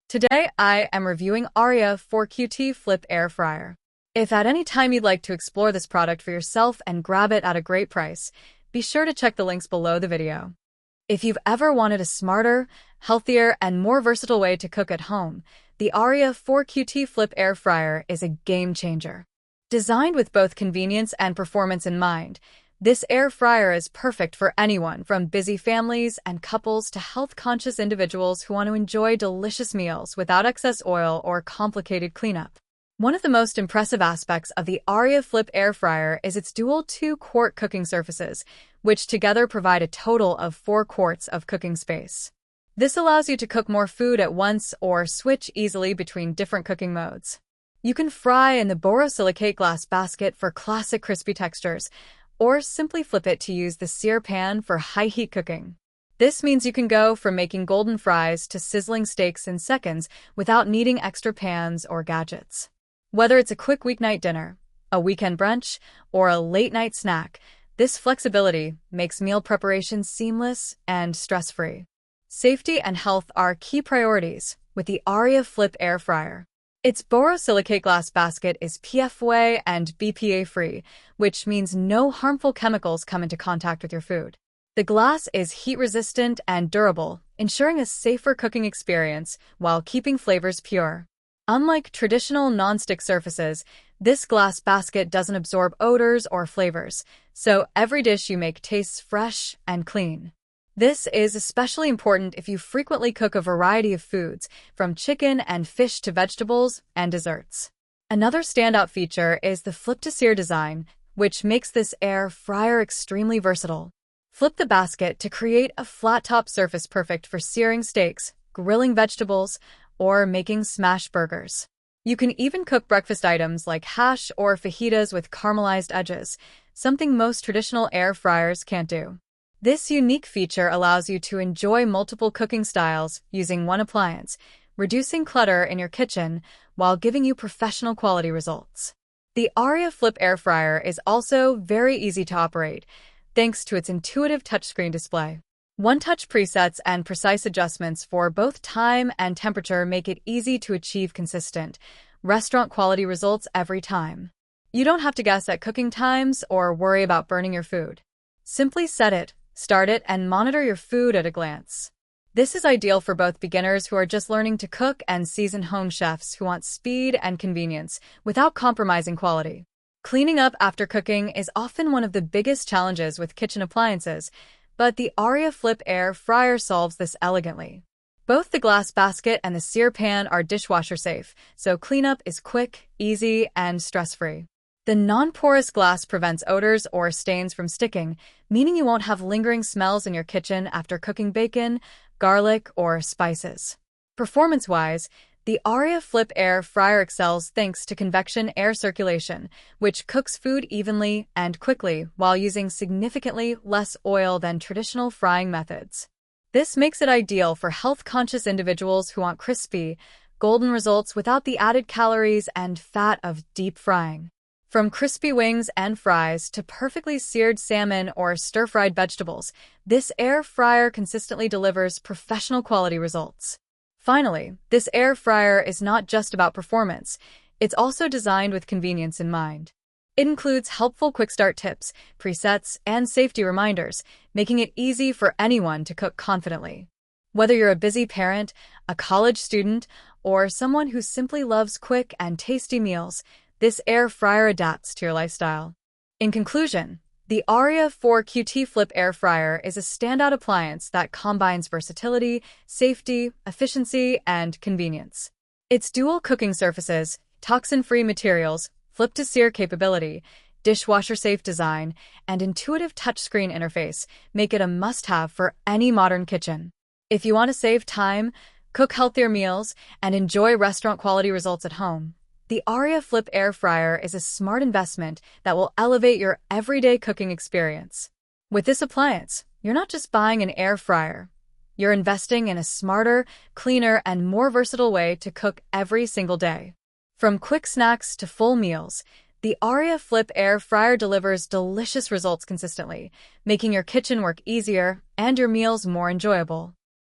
Today, I am reviewing Aria 4Qt Flip Air Fryer. If at any time you'd like to explore this product for yourself and grab it at a great price, be sure to check the links below the video. If you've ever wanted a smarter, healthier, and more versatile way to cook at home, the Aria 4Qt Flip Air Fryer is a game changer. Designed with both convenience and performance in mind, this air fryer is perfect for anyone from busy families and couples to health-conscious individuals who want to enjoy delicious meals without excess oil or complicated cleanup. One of the most impressive aspects of the Aria Flip Air Fryer is its dual 2-quart cooking surfaces, which together provide a total of 4 quarts of cooking space. This allows you to cook more food at once or switch easily between different cooking modes. You can fry in the borosilicate glass basket for classic crispy textures, or simply flip it to use the sear pan for high-heat cooking. This means you can go from making golden fries to sizzling steaks in seconds without needing extra pans or gadgets. Whether it's a quick weeknight dinner, a weekend brunch, or a late-night snack, this flexibility makes meal preparation seamless and stress-free. Safety and health are key priorities with the Aria Flip Air Fryer. Its borosilicate glass basket is PFOA and BPA-free, which means no harmful chemicals come into contact with your food. The glass is heat-resistant and durable, ensuring a safer cooking experience while keeping flavors pure. Unlike traditional non-stick surfaces, this glass basket doesn't absorb odors or flavors, so every dish you make tastes fresh and clean. This is especially important if you frequently cook a variety of foods, from chicken and fish to vegetables and desserts. Another standout feature is the flip-to-sear design, which makes this air fryer extremely versatile. Flip the basket to create a flat-top surface perfect for searing steaks, grilling vegetables, or making smash burgers. You can even cook breakfast items like hash or fajitas with caramelized edges, something most traditional air fryers can't do. This unique feature allows you to enjoy multiple cooking styles using one appliance, reducing clutter in your kitchen while giving you professional quality results. The Aria Flip Air Fryer is also very easy to operate, thanks to its intuitive touchscreen display. One-touch presets and precise adjustments for both time and temperature make it easy to achieve consistent, restaurant-quality results every time. You don't have to guess at cooking times or worry about burning your food. Simply set it, start it, and monitor your food at a glance. This is ideal for both beginners who are just learning to cook and seasoned home chefs who want speed and convenience without compromising quality. Cleaning up after cooking is often one of the biggest challenges with kitchen appliances, but the Aria Flip Air Fryer solves this elegantly. Both the glass basket and the sear pan are dishwasher safe, so cleanup is quick, easy, and stress-free. The non-porous glass prevents odors or stains from sticking, meaning you won't have lingering smells in your kitchen after cooking bacon, garlic, or spices. Performance-wise, the Aria Flip Air Fryer excels thanks to convection air circulation, which cooks food evenly and quickly while using significantly less oil than traditional frying methods. This makes it ideal for health-conscious individuals who want crispy, golden results without the added calories and fat of deep frying. From crispy wings and fries to perfectly seared salmon or stir-fried vegetables, this air fryer consistently delivers professional quality results. Finally, this air fryer is not just about performance, it's also designed with convenience in mind. It includes helpful quick start tips, presets, and safety reminders, making it easy for anyone to cook confidently. Whether you're a busy parent, a college student, or someone who simply loves quick and tasty meals, this air fryer adapts to your lifestyle. In conclusion, the Aria 4Qt Flip Air Fryer is a standout appliance that combines versatility, safety, efficiency, and convenience. Its dual cooking surfaces, toxin-free materials, flip-to-sear capability, dishwasher-safe design, and intuitive touchscreen interface make it a must-have for any modern kitchen. If you want to save time, cook healthier meals, and enjoy restaurant-quality results at home, the Aria Flip Air Fryer is a smart investment that will elevate your everyday cooking experience. With this appliance, you're not just buying an air fryer. You're investing in a smarter, cleaner, and more versatile way to cook every single day. From quick snacks to full meals, the Aria Flip Air Fryer delivers delicious results consistently, making your kitchen work easier and your meals more enjoyable.